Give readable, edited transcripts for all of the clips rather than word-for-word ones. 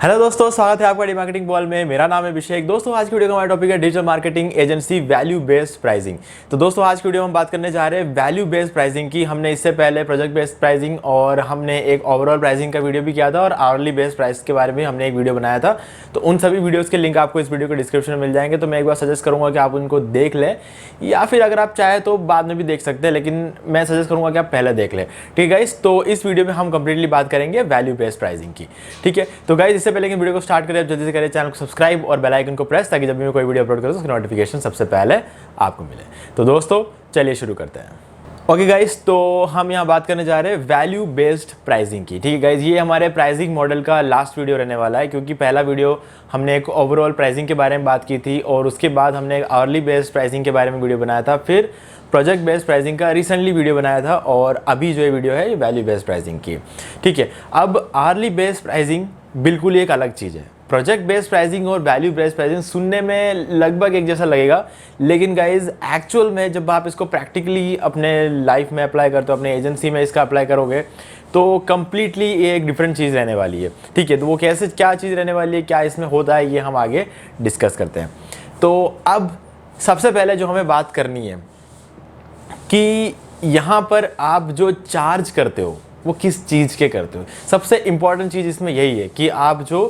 Hello दोस्तों, स्वागत है आपका डी मार्केटिंग बॉल में। मेरा नाम है अभिषेक। दोस्तों आज की वीडियो का हमारा टॉपिक है digital marketing agency value based pricing. तो दोस्तों आज की वीडियो में हम बात करने जा रहे हैं वैल्यू बेस्ड प्राइसिंग की। हमने इससे पहले प्रोजेक्ट बेस्ड प्राइसिंग और हमने एक ओवरऑल प्राइसिंग का वीडियो भी किया था और आवरली बेस्ड प्राइस के बारे में हमने एक वीडियो बनाया था। तो उन सभी वीडियोज़ के लिंक आपको इस वीडियो के डिस्क्रिप्शन में मिल जाएंगे। तो मैं एक बार सजेस्ट करूँगा कि आप उनको देख लें, या फिर अगर आप चाहें तो बाद में भी देख सकते हैं, लेकिन मैं सजेस्ट करूँगा कि आप पहले देख लें। ठीक है गाइस, तो इस वीडियो में हम कंप्लीटली बात करेंगे वैल्यू बेस्ड प्राइसिंग की। ठीक है, तो गाइस इससे पहले कि वीडियो को स्टार्ट करें, आप जल्दी से करें चैनल को सब्सक्राइब और बेल आइकन को प्रेस, ताकि जब भी मैं कोई वीडियो अपलोड करूँ उसकी नोटिफिकेशन सबसे पहले आपको मिले। तो दोस्तों चलिए शुरू करते हैं। ओके गाइस, तो हम यहाँ बात करने जा रहे हैं वैल्यू बेस्ड प्राइसिंग की। ठीक है गाइस, ये हमारे प्राइसिंग मॉडल का लास्ट वीडियो रहने वाला है, क्योंकि पहला वीडियो हमने एक ओवरऑल प्राइसिंग के बारे में बात की थी और उसके बाद हमने एक आवरली बेस्ड प्राइसिंग के बारे में वीडियो बनाया था, फिर प्रोजेक्ट बेस्ड प्राइसिंग का रिसेंटली वीडियो बनाया था, और अभी जो ये वीडियो है ये वैल्यू बेस्ड प्राइसिंग की। ठीक है, अब आवरली बेस्ड प्राइसिंग बिल्कुल एक अलग चीज़ है। प्रोजेक्ट बेस्ड प्राइसिंग और वैल्यू बेस्ड प्राइसिंग सुनने में लगभग एक जैसा लगेगा, लेकिन गाइज एक्चुअल में जब आप इसको प्रैक्टिकली अपने लाइफ में अप्लाई करते हो, अपने एजेंसी में इसका अप्लाई करोगे, तो कम्प्लीटली ये एक डिफरेंट चीज़ रहने वाली है। ठीक है, तो वो कैसे, क्या चीज़ रहने वाली है, क्या इसमें होता है, ये हम आगे डिस्कस करते हैं। तो अब सबसे पहले जो हमें बात करनी है कि यहाँ पर आप जो चार्ज करते हो वो किस चीज़ के करते हो। सबसे इम्पॉर्टेंट चीज़ इसमें यही है कि आप जो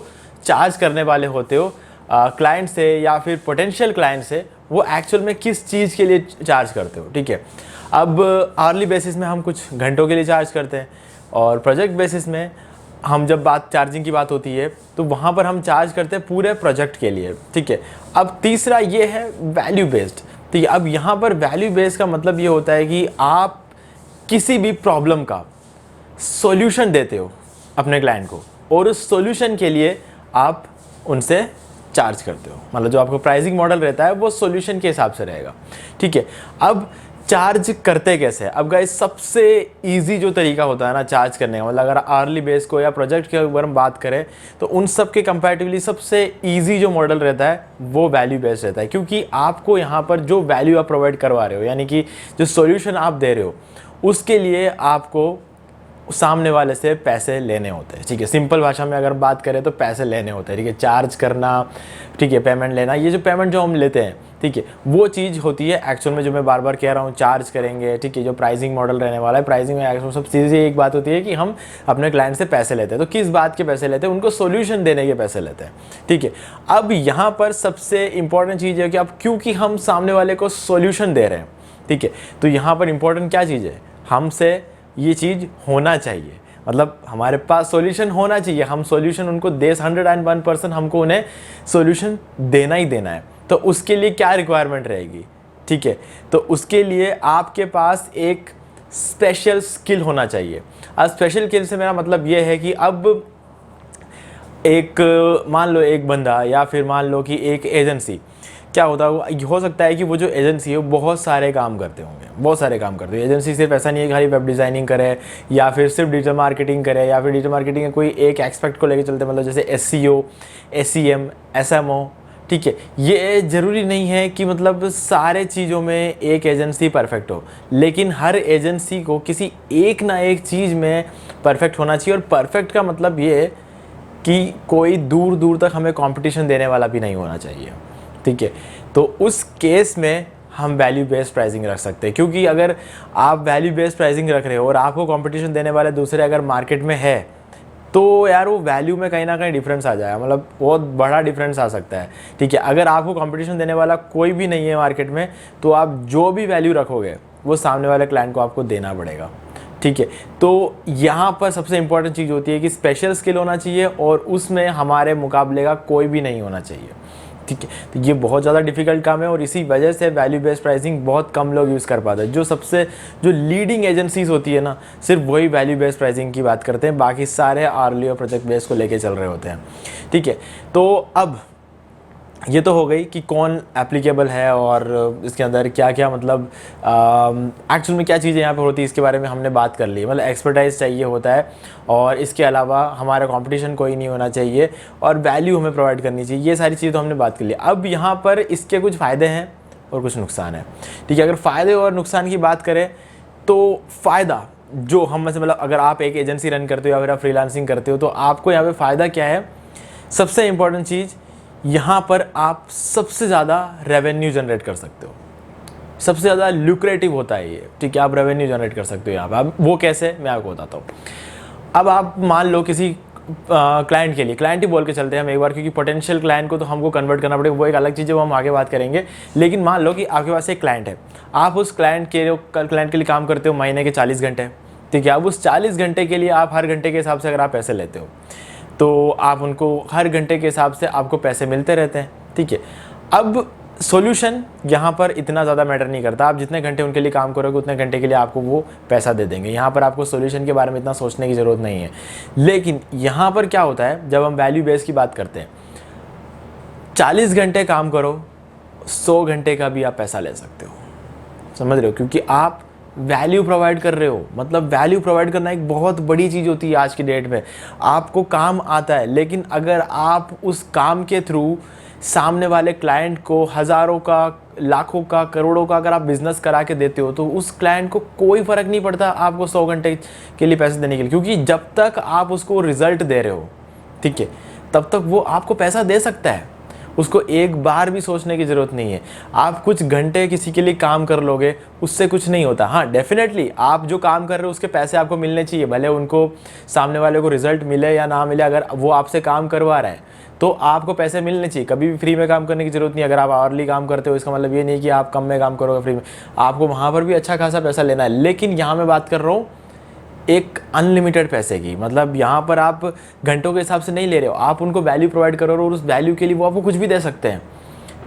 चार्ज करने वाले होते हो क्लाइंट से या फिर पोटेंशियल क्लाइंट से, वो एक्चुअल में किस चीज़ के लिए चार्ज करते हो। ठीक है, अब आवरली बेसिस में हम कुछ घंटों के लिए चार्ज करते हैं, और प्रोजेक्ट बेसिस में हम जब चार्जिंग की बात होती है तो वहाँ पर हम चार्ज करते हैं पूरे प्रोजेक्ट के लिए। ठीक है, अब तीसरा ये है वैल्यू बेस्ड। ठीक है, अब यहाँ पर वैल्यू बेस्ड का मतलब ये होता है कि आप किसी भी प्रॉब्लम का सॉल्यूशन देते हो अपने क्लाइंट को, और उस सॉल्यूशन के लिए आप उनसे चार्ज करते हो। मतलब जो आपका प्राइसिंग मॉडल रहता है वो सॉल्यूशन के हिसाब से रहेगा। ठीक है, अब चार्ज करते कैसे हैं। अब गाइस सबसे इजी जो तरीका होता है ना चार्ज करने का, मतलब अगर आवरली बेस को या प्रोजेक्ट के ऊपर हम बात करें तो उन सब के कंपैरेटिवली सबसे इजी जो मॉडल रहता है वो वैल्यू बेस्ड रहता है, क्योंकि आपको यहाँ पर जो वैल्यू आप प्रोवाइड करवा रहे हो, यानी कि जो सॉल्यूशन आप दे रहे हो, उसके लिए आपको सामने वाले से पैसे लेने होते हैं। ठीक है, सिंपल भाषा में अगर बात करें तो पैसे लेने होते हैं। ठीक है, चार्ज करना, ठीक है, पेमेंट लेना, ये जो पेमेंट जो हम लेते हैं, ठीक है, वो चीज़ होती है एक्चुअल में, जो मैं बार बार कह रहा हूँ, चार्ज करेंगे। ठीक है, जो प्राइसिंग मॉडल रहने वाला है, प्राइसिंग में एक्चुअल सब चीज़ें एक बात होती है कि हम अपने क्लाइंट से पैसे लेते हैं। तो किस बात के पैसे लेते हैं, उनको सोल्यूशन देने के पैसे लेते हैं। ठीक है, अब यहाँ पर सबसे इंपॉर्टेंट चीज़ है कि अब क्योंकि हम सामने वाले को सोल्यूशन दे रहे हैं, ठीक है, तो यहाँ पर इंपॉर्टेंट क्या चीज़ है, हमसे ये चीज़ होना चाहिए, मतलब हमारे पास सॉल्यूशन होना चाहिए। हम सॉल्यूशन उनको दे 101% हमको उन्हें सॉल्यूशन देना ही देना है। तो उसके लिए क्या रिक्वायरमेंट रहेगी। ठीक है, तो उसके लिए आपके पास एक स्पेशल स्किल होना चाहिए। अब स्पेशल स्किल से मेरा मतलब ये है कि अब एक मान लो एक बंदा, या फिर मान लो कि एक एजेंसी, क्या होता है, हो सकता है कि वो जो एजेंसी है वो बहुत सारे काम करते होंगे, बहुत सारे काम करते हैं। एजेंसी सिर्फ ऐसा नहीं है कि खाली वेब डिज़ाइनिंग करे, या फिर सिर्फ डिजिटल मार्केटिंग करे, या फिर डिजिटल मार्केटिंग के कोई एक एक्सपेक्ट को लेकर चलते, मतलब जैसे SEO, SEM, SMO। ठीक है, ये ज़रूरी नहीं है कि मतलब सारे चीज़ों में एक एजेंसी परफेक्ट हो, लेकिन हर एजेंसी को किसी एक ना एक चीज़ में परफेक्ट होना चाहिए। और परफेक्ट का मतलब ये है कि कोई दूर दूर तक हमें कंपटीशन देने वाला भी नहीं होना चाहिए। ठीक है, तो उस केस में हम वैल्यू बेस्ड प्राइसिंग रख सकते हैं, क्योंकि अगर आप वैल्यू बेस्ड प्राइसिंग रख रहे हो और आपको कंपटीशन देने वाले दूसरे अगर मार्केट में है, तो यार वो वैल्यू में कहीं ना कहीं डिफरेंस आ जाएगा, मतलब बहुत बड़ा डिफरेंस आ सकता है। ठीक है, अगर आपको कंपटीशन देने वाला कोई भी नहीं है मार्केट में, तो आप जो भी वैल्यू रखोगे वो सामने वाले क्लाइंट को आपको देना पड़ेगा। ठीक है, तो यहाँ पर सबसे इंपॉर्टेंट चीज़ होती है कि स्पेशल स्किल होना चाहिए, और उसमें हमारे मुकाबले का कोई भी नहीं होना चाहिए। ठीक है, तो ये बहुत ज़्यादा डिफिकल्ट काम है, और इसी वजह से वैल्यू बेस्ड प्राइसिंग बहुत कम लोग यूज़ कर पाते हैं। जो लीडिंग एजेंसीज होती है ना, सिर्फ वही वैल्यू बेस्ड प्राइसिंग की बात करते हैं, बाकी सारे आवरली और प्रोजेक्ट बेस्ड को लेके चल रहे होते हैं। ठीक है, तो अब ये तो हो गई कि कौन एप्लीकेबल है और इसके अंदर क्या क्या, मतलब एक्चुअल में क्या चीज़ें यहाँ पे होती है, इसके बारे में हमने बात कर ली। मतलब एक्सपर्टाइज चाहिए होता है, और इसके अलावा हमारा कंपटीशन कोई नहीं होना चाहिए, और वैल्यू हमें प्रोवाइड करनी चाहिए। ये सारी चीज़ें तो हमने बात कर ली। अब यहाँ पर इसके कुछ फ़ायदे हैं और कुछ नुकसान है। ठीक है, अगर फ़ायदे और नुकसान की बात करें तो फ़ायदा जो हम में से, मतलब अगर आप एक एजेंसी रन करते हो या फिर आप फ्रीलांसिंग करते हो, तो आपको यहाँ पे फ़ायदा क्या है सबसे इंपॉर्टेंट चीज़, यहाँ पर आप सबसे ज़्यादा रेवेन्यू जनरेट कर सकते हो, सबसे ज़्यादा ल्यूक्रेटिव होता है ये, ठीक है। आप रेवेन्यू जनरेट कर सकते हो यहाँ पर। अब वो कैसे, मैं आपको बताता हूँ। अब आप मान लो किसी क्लाइंट के लिए, क्लाइंट ही बोल के चलते हैं हम एक बार, क्योंकि पोटेंशियल क्लाइंट को तो हमको कन्वर्ट करना पड़ेगा, वो एक अलग चीज़ है, वो हम आगे बात करेंगे। लेकिन मान लो कि आपके पास एक क्लाइंट है, आप उस क्लाइंट के लिए काम करते हो महीने के 40 घंटे, ठीक है। अब उस 40 घंटे के लिए आप हर घंटे के हिसाब से अगर आप पैसे लेते हो तो आप उनको हर घंटे के हिसाब से आपको पैसे मिलते रहते हैं, ठीक है। अब सॉल्यूशन यहाँ पर इतना ज़्यादा मैटर नहीं करता, आप जितने घंटे उनके लिए काम करोगे उतने घंटे के लिए आपको वो पैसा दे देंगे। यहाँ पर आपको सॉल्यूशन के बारे में इतना सोचने की ज़रूरत नहीं है। लेकिन यहाँ पर क्या होता है, जब हम वैल्यू बेस की बात करते हैं, 40 घंटे काम करो, 100 घंटे का भी आप पैसा ले सकते हो, समझ रहे हो, क्योंकि आप वैल्यू प्रोवाइड कर रहे हो। मतलब वैल्यू प्रोवाइड करना एक बहुत बड़ी चीज़ होती है आज की डेट में। आपको काम आता है, लेकिन अगर आप उस काम के थ्रू सामने वाले क्लाइंट को हज़ारों का, लाखों का, करोड़ों का अगर आप बिज़नेस करा के देते हो, तो उस क्लाइंट को कोई फ़र्क नहीं पड़ता आपको 100 घंटे के लिए पैसे देने के लिए, क्योंकि जब तक आप उसको रिज़ल्ट दे रहे हो, ठीक है, तब तक वो आपको पैसा दे सकता है। उसको एक बार भी सोचने की ज़रूरत नहीं है। आप कुछ घंटे किसी के लिए काम कर लोगे, उससे कुछ नहीं होता। हाँ, डेफिनेटली आप जो काम कर रहे हो उसके पैसे आपको मिलने चाहिए, भले उनको, सामने वाले को रिजल्ट मिले या ना मिले। अगर वो आपसे काम करवा रहा है तो आपको पैसे मिलने चाहिए। कभी भी फ्री में काम करने की ज़रूरत नहीं। अगर आप आवरली काम करते हो, इसका मतलब ये नहीं कि आप कम में काम करोगे फ्री में, आपको वहाँ पर भी अच्छा खासा पैसा लेना है। लेकिन यहाँ मैं बात कर रहा हूँ एक अनलिमिटेड पैसे की। मतलब यहाँ पर आप घंटों के हिसाब से नहीं ले रहे हो, आप उनको वैल्यू प्रोवाइड करो और उस वैल्यू के लिए वो आपको कुछ भी दे सकते हैं,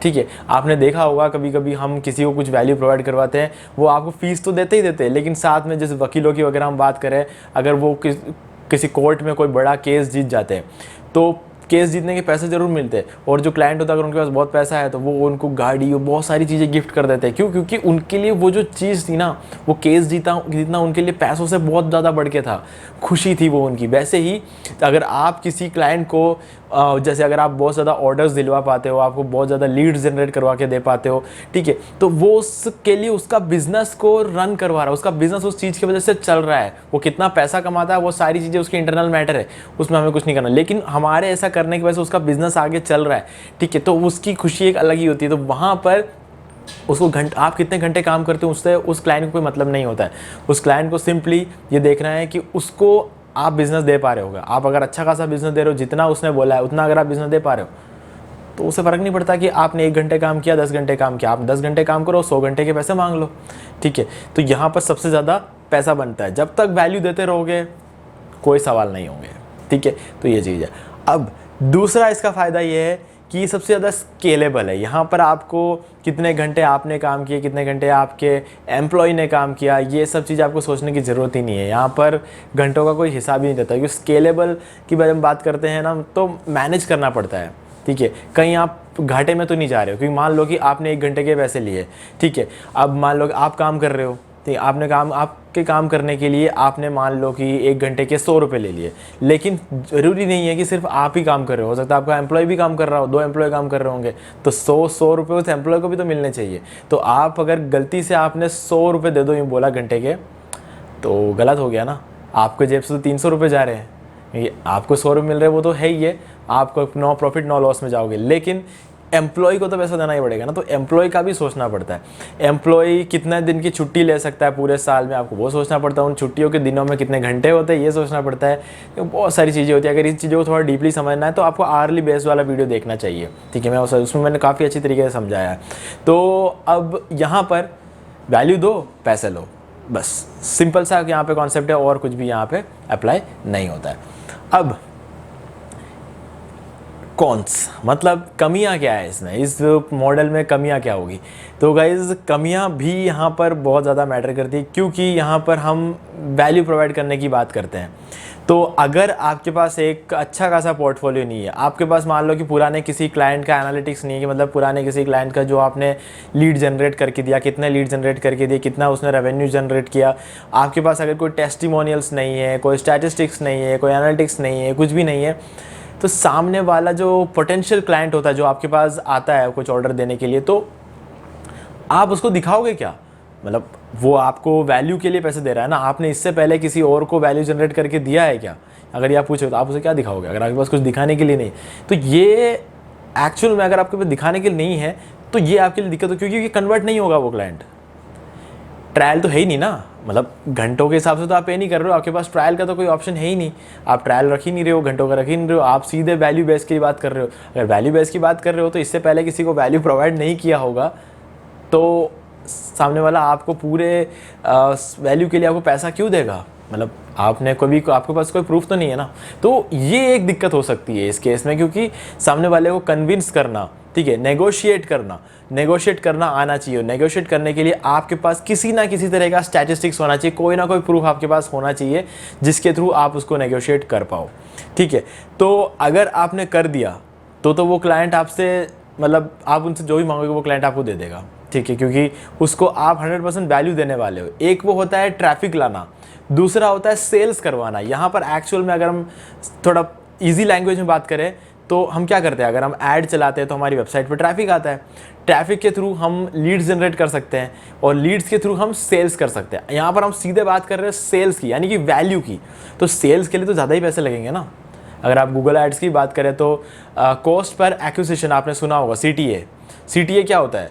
ठीक है। आपने देखा होगा कभी कभी हम किसी को कुछ वैल्यू प्रोवाइड करवाते हैं, वो आपको फीस तो देते ही देते हैं, लेकिन साथ में जैसे वकीलों की वगैरह हम बात करें, अगर वो किसी कोर्ट में कोई बड़ा केस जीत जाते हैं तो केस जीतने के पैसे जरूर मिलते हैं। और जो क्लाइंट होता है अगर उनके पास बहुत पैसा है तो वो उनको गाड़ी और बहुत सारी चीज़ें गिफ्ट कर देते हैं। क्यों? क्योंकि उनके लिए वो जो चीज़ थी ना, वो केस जीतना उनके लिए पैसों से बहुत ज़्यादा बढ़ के था, खुशी थी वो उनकी। वैसे ही अगर आप किसी क्लाइंट को जैसे अगर आप बहुत ज़्यादा ऑर्डर्स दिलवा पाते हो, आपको बहुत ज़्यादा लीड्स जनरेट करवा के दे पाते हो, ठीक है, तो वो उसके लिए उसका बिजनेस को रन करवा रहा है, उसका बिजनेस उस चीज़ की वजह से चल रहा है। वो कितना पैसा कमाता है वो सारी चीज़ें उसकी इंटरनल मैटर है, उसमें हमें कुछ नहीं करना। लेकिन हमारे ऐसा करने की वजह से उसका बिजनेस आगे चल रहा है, ठीक है, तो उसकी खुशी एक अलग ही होती है। तो वहाँ पर उसको आप कितने घंटे काम करते हो उससे उस क्लाइंट को कोई मतलब नहीं होता है। उस क्लाइंट को सिंपली ये देखना है कि उसको आप बिज़नेस दे पा रहे होगा। आप अगर अच्छा खासा बिज़नेस दे रहे हो, जितना उसने बोला है उतना अगर आप बिज़नेस दे पा रहे हो, तो उसे फ़र्क नहीं पड़ता कि आपने 1 घंटे काम किया, 10 घंटे काम किया। आप 10 घंटे काम करो, 100 घंटे के पैसे मांग लो, ठीक है। तो यहाँ पर सबसे ज़्यादा पैसा बनता है। जब तक वैल्यू देते रहोगे कोई सवाल नहीं होंगे, ठीक है। तो ये चीज़ है। अब दूसरा इसका फ़ायदा ये है कि सबसे ज़्यादा स्केलेबल है। यहाँ पर आपको कितने घंटे आपने काम किए, कितने घंटे आपके एम्प्लॉय ने काम किया, ये सब चीज़ आपको सोचने की ज़रूरत ही नहीं है। यहाँ पर घंटों का कोई हिसाब ही नहीं देता, क्योंकि स्केलेबल की बारे में बात करते हैं ना, तो मैनेज करना पड़ता है, ठीक है। कहीं आप घाटे में तो नहीं जा रहे हो, क्योंकि मान लो कि आपने 1 घंटे के पैसे लिए, ठीक है। अब मान लो कि आप काम कर रहे हो, ठीक, आपके काम करने के लिए आपने मान लो कि 1 घंटे के 100 रुपये ले लिए। लेकिन ज़रूरी नहीं है कि सिर्फ आप ही काम कर रहे हो सकता है आपका एम्प्लॉय भी काम कर रहा हो, 2 एम्प्लॉय काम कर रहे होंगे, तो 100 रुपये उस एम्प्लॉय को भी तो मिलने चाहिए। तो आप अगर गलती से आपने 100 रुपये दे दो यूँ बोला घंटे के, तो गलत हो गया ना। आपके जेब से तो 300 रुपये जा रहे हैं, ये आपको 100 रुपये मिल रहे हैं, वो तो है ही है, आपको नो प्रॉफिट नो लॉस में जाओगे। लेकिन एम्प्लॉय को तो पैसा देना ही पड़ेगा ना, तो एम्प्लॉय का भी सोचना पड़ता है। एम्प्लॉय कितने दिन की छुट्टी ले सकता है पूरे साल में, आपको वो सोचना पड़ता है। उन छुट्टियों के दिनों में कितने घंटे होते हैं ये सोचना पड़ता है। बहुत सारी चीज़ें होती है। अगर इस चीज़ों को थोड़ा डीपली समझना है तो आपको आवरली बेस वाला वीडियो देखना चाहिए, ठीक है। मैं उसमें मैंने काफ़ी अच्छी तरीके से समझाया है। तो अब यहाँ पर वैल्यू दो, पैसे लो, बस सिंपल सा यहाँ पे कॉन्सेप्ट है, और कुछ भी यहाँ पे अप्लाई नहीं होता है। अब कॉन्स मतलब कमियां क्या है इसमें, इस मॉडल में कमियां क्या होगी। तो गाइज कमियां भी यहाँ पर बहुत ज़्यादा मैटर करती है, क्योंकि यहाँ पर हम वैल्यू प्रोवाइड करने की बात करते हैं। तो अगर आपके पास एक अच्छा खासा पोर्टफोलियो नहीं है, आपके पास मान लो कि पुराने किसी क्लाइंट का एनालिटिक्स नहीं है, कि मतलब पुराने किसी क्लाइंट का जो आपने लीड जनरेट करके दिया, कितने लीड जनरेट करके दिए, कितना उसने रेवेन्यू जनरेट किया, आपके पास अगर कोई टेस्टिमोनियल्स नहीं है, कोई स्टैटिस्टिक्स नहीं है, कोई एनालिटिक्स नहीं है, कुछ भी नहीं है, तो सामने वाला जो पोटेंशियल क्लाइंट होता है जो आपके पास आता है कुछ ऑर्डर देने के लिए, तो आप उसको दिखाओगे क्या। मतलब वो आपको वैल्यू के लिए पैसे दे रहा है ना, आपने इससे पहले किसी और को वैल्यू जनरेट करके दिया है क्या, अगर ये आप पूछो तो आप उसे क्या दिखाओगे अगर आपके पास कुछ दिखाने के लिए नहीं। तो ये एक्चुअल में अगर आपके पास दिखाने के लिए नहीं है तो ये आपके लिए दिक्कत हो, क्योंकि ये कन्वर्ट नहीं होगा वो क्लाइंट। ट्रायल तो है ही नहीं ना, मतलब घंटों के हिसाब से तो आप पे नहीं कर रहे हो, आपके पास ट्रायल का तो कोई ऑप्शन है ही नहीं, आप ट्रायल रख ही नहीं रहे हो, घंटों का रख ही नहीं रहे हो, आप सीधे वैल्यू बेस की बात कर रहे हो। अगर वैल्यू बेस की बात कर रहे हो तो इससे पहले किसी को वैल्यू प्रोवाइड नहीं किया होगा तो सामने वाला आपको पूरे वैल्यू के लिए आपको पैसा क्यों देगा, मतलब आपने कभी आपके पास कोई प्रूफ तो नहीं है ना। तो ये एक दिक्कत हो सकती है इस केस में, क्योंकि सामने वाले को कन्विंस करना, ठीक है, नेगोशिएट करना आना चाहिए। नेगोशिएट करने के लिए आपके पास किसी ना किसी तरह का स्टैटिस्टिक्स होना चाहिए, कोई ना कोई प्रूफ आपके पास होना चाहिए जिसके थ्रू आप उसको नेगोशिएट कर पाओ, ठीक है। तो अगर आपने कर दिया तो वो क्लाइंट आपसे, मतलब आप उनसे जो भी मांगोगे वो क्लाइंट आपको दे देगा, ठीक है, क्योंकि उसको आप 100% वैल्यू देने वाले हो। एक वो होता है ट्रैफिक लाना, दूसरा होता है सेल्स करवाना। यहाँ पर एक्चुअल में अगर हम थोड़ा इजी लैंग्वेज में बात करें तो हम क्या करते हैं, अगर हम ऐड चलाते हैं तो हमारी वेबसाइट पर ट्रैफिक आता है, ट्रैफिक के थ्रू हम लीड्स जनरेट कर सकते हैं और लीड्स के थ्रू हम सेल्स कर सकते हैं। यहाँ पर हम सीधे बात कर रहे हैं सेल्स की, यानी कि वैल्यू की। तो सेल्स के लिए तो ज़्यादा ही पैसे लगेंगे ना। अगर आप गूगल एड्स की बात करें तो कॉस्ट पर एक्विजिशन आपने सुना होगा, CTA क्या होता है,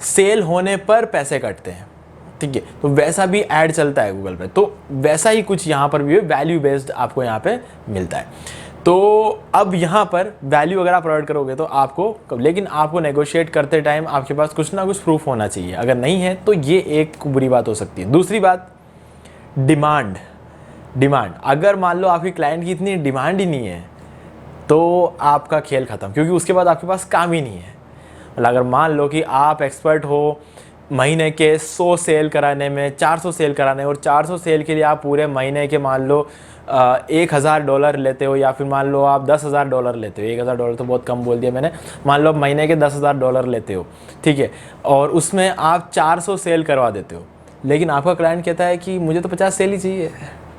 सेल होने पर पैसे कटते हैं, ठीक है। तो वैसा भी ऐड चलता है गूगल पे, तो वैसा ही कुछ यहाँ पर भी वैल्यू बेस्ड आपको यहाँ पे मिलता है। तो अब यहाँ पर वैल्यू अगर आप प्रोवाइड करोगे तो आपको, लेकिन आपको नेगोशिएट करते टाइम आपके पास कुछ ना कुछ प्रूफ होना चाहिए। अगर नहीं है तो ये एक बुरी बात हो सकती है। दूसरी बात, डिमांड। अगर मान लो आपकी क्लाइंट की इतनी डिमांड ही नहीं है तो आपका खेल ख़त्म, क्योंकि उसके बाद आपके पास काम ही नहीं है। मतलब अगर मान लो कि आप एक्सपर्ट हो महीने के 100 सेल कराने में, 400 सेल कराने, और 400 सेल के लिए आप पूरे महीने के मान लो $1000 लेते हो, या फिर मान लो आप $10,000 लेते हो। $1000 तो बहुत कम बोल दिया मैंने, मान लो महीने के $10,000 लेते हो, ठीक है, और उसमें आप 400 सेल करवा देते हो, लेकिन आपका क्लाइंट कहता है कि मुझे तो 50 सेल ही चाहिए,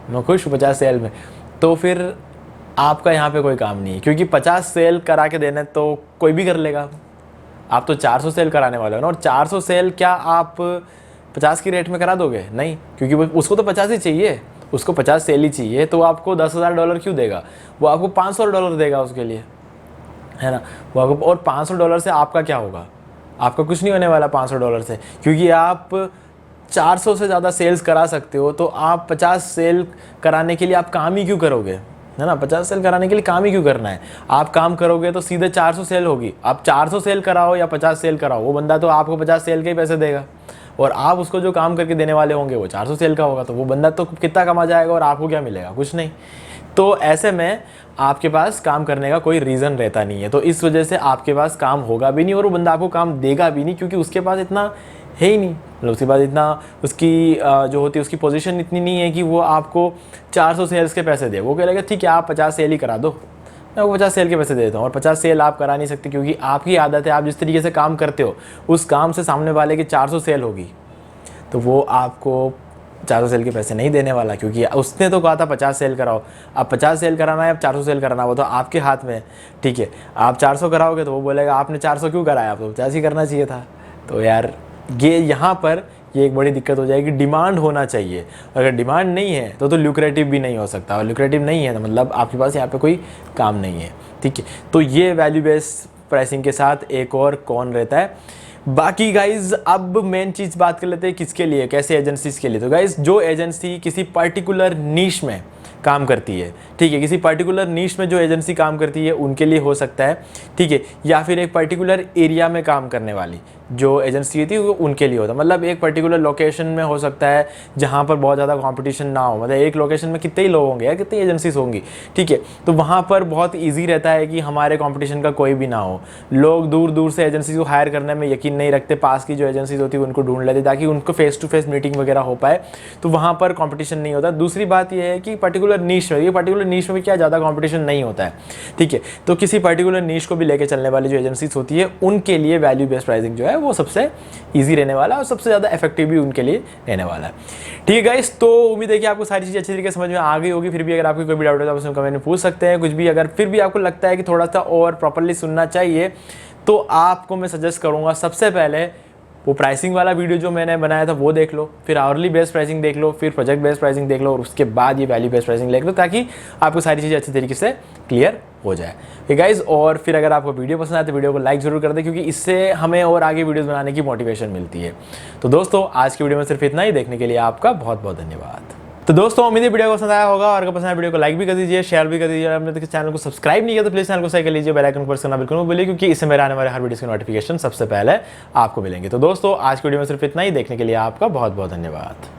मैं खुश हूँ 50 सेल में। तो फिर आपका यहाँ पे कोई काम नहीं है, क्योंकि 50 सेल करा के देने तो कोई भी कर लेगा। आप तो 400 सेल कराने वाले हो ना, और 400 सेल क्या आप 50 की रेट में करा दोगे? नहीं, क्योंकि उसको तो 50 ही चाहिए, उसको 50 सेल ही चाहिए। तो आपको $10,000 क्यों देगा? वो आपको $500 देगा उसके लिए, है ना। वो आपको, और $500 से आपका क्या होगा? आपका कुछ नहीं होने वाला $500 से, क्योंकि आप 400 से ज़्यादा सेल्स करा सकते हो। तो आप 50 सेल कराने के लिए आप काम ही क्यों करोगे, है ना। 50 सेल कराने के लिए काम ही क्यों करना है? आप काम करोगे तो सीधे 400 सेल होगी। आप 400 सेल कराओ या 50 सेल कराओ, वो बंदा तो आपको 50 सेल के ही पैसे देगा, और आप उसको जो काम करके देने वाले होंगे वो 400 सेल का होगा। तो वो बंदा तो कितना कमा जाएगा और आपको क्या मिलेगा? कुछ नहीं। तो ऐसे में आपके पास काम करने का कोई रीज़न रहता नहीं है। तो इस वजह से आपके पास काम होगा भी नहीं और वो बंदा आपको काम देगा भी नहीं, क्योंकि उसके पास इतना है ही नहीं। मतलब उसके पास इतना, उसकी जो होती है उसकी पोजीशन इतनी नहीं है कि वो आपको 400 सेल्स के पैसे दे। वो कह रहेगा ठीक है आप 50 सेल ही करा दो, मैं वो 50 सेल के पैसे देता हूँ। और 50 सेल आप करा नहीं सकते, क्योंकि आपकी आदत है, आप जिस तरीके से काम करते हो उस काम से सामने वाले की 400 सेल होगी, तो वो आपको 400 सेल के पैसे नहीं देने वाला, क्योंकि उसने तो कहा था 50 सेल कराओ। अब 50 सेल कराना है, अब 400 सेल कराना, वो तो आपके हाथ में है, ठीक है। आप 400 कराओगे तो वो बोलेगा आपने 400 क्यों कराया, आप तो 50 ही करना चाहिए था। तो यार ये यहाँ पर ये एक बड़ी दिक्कत हो जाएगी। डिमांड होना चाहिए, अगर डिमांड नहीं है तो ल्यूक्रेटिव भी नहीं हो सकता, और ल्यूक्रेटिव नहीं है तो मतलब आपके पास यहाँ पे कोई काम नहीं है, ठीक है। तो ये वैल्यू बेस्ड प्राइसिंग के साथ एक और कौन रहता है। बाकी गाइज अब मेन चीज़ बात कर लेते हैं किसके लिए, कैसे एजेंसीज के लिए। तो गाइज जो एजेंसी किसी पर्टिकुलर नीश में काम करती है, ठीक है, किसी पर्टिकुलर नीश में जो एजेंसी काम करती है उनके लिए हो सकता है, ठीक है, या फिर एक पर्टिकुलर एरिया में काम करने वाली जो एजेंसी होती है वो उनके लिए होता है। मतलब एक पर्टिकुलर लोकेशन में हो सकता है जहाँ पर बहुत ज़्यादा कंपटीशन ना हो, मतलब एक लोकेशन में कितने ही लोग होंगे या कितनी एजेंसीज होंगी, ठीक है, तो वहाँ पर बहुत ईजी रहता है कि हमारे कंपटीशन का कोई भी ना हो। लोग दूर दूर से एजेंसी को हायर करने में यकीन नहीं रखते, पास की जो एजेंसीज होती है उनको ढूंढ लेते ताकि उनको फेस टू फेस मीटिंग वगैरह हो पाए, तो वहाँ पर कॉम्पिटिशन नहीं होता। दूसरी बात यह है कि पर्टिकुलर नीश में, ये पर्टिकुलर नीश में क्या ज़्यादा कॉम्पिटिशन नहीं होता है, ठीक है। तो किसी पर्टिकुलर नीश को भी लेके चलने वाली जो एजेंसीज होती है उनके लिए वैल्यू बेस्ड प्राइसिंग जो है वो सबसे ईजी रहने वाला है और सबसे ज़्यादा इफेक्टिव भी उनके लिए रहने वाला है, ठीक है गाइस। तो उम्मीद है कि आपको सारी चीज़ें अच्छी तरीके से समझ में आ गई होगी। फिर भी अगर आपको कोई भी डाउट है तो आप उसमें कमेंट में पूछ सकते हैं कुछ भी। अगर फिर भी आपको लगता है कि थोड़ा सा और प्रॉपर्ली सुनना चाहिए तो आपको मैं सजेस्ट करूँगा सबसे पहले वो प्राइसिंग वाला वीडियो जो मैंने बनाया था वो देख लो, फिर आवरली बेस्ड प्राइसिंग देख लो, फिर प्रोजेक्ट बेस्ड प्राइसिंग देख लो, और उसके बाद ये वैल्यू बेस्ड प्राइसिंग देख लो, ताकि आपको सारी चीज़ें अच्छी तरीके से क्लियर हो जाए। ठीक गाइज, और फिर अगर आपको वीडियो पसंद आए तो वीडियो को लाइक जरूर कर दें, क्योंकि इससे हमें और आगे वीडियोस बनाने की मोटिवेशन मिलती है। तो दोस्तों आज की वीडियो में सिर्फ इतना ही। देखने के लिए आपका बहुत बहुत धन्यवाद। तो दोस्तों उम्मीद है वीडियो को पसंद आया होगा, और अगर पसंद आया वीडियो को लाइक भी कर दीजिए, शेयर भी कर दीजिए। और अपने चैनल को सब्सक्राइब नहीं किया तो प्लीज चैनल को सही कर लीजिए, बेल आइकन को प्रेस करना बिल्कुल मत भूलिए, क्योंकि इससे मेरे आने वाले हर वीडियो के नोटिफिकेशन सबसे पहले आपको मिलेंगे। तो दोस्तों आज की वीडियो में सिर्फ इतना ही। देखने के लिए आपका बहुत बहुत धन्यवाद।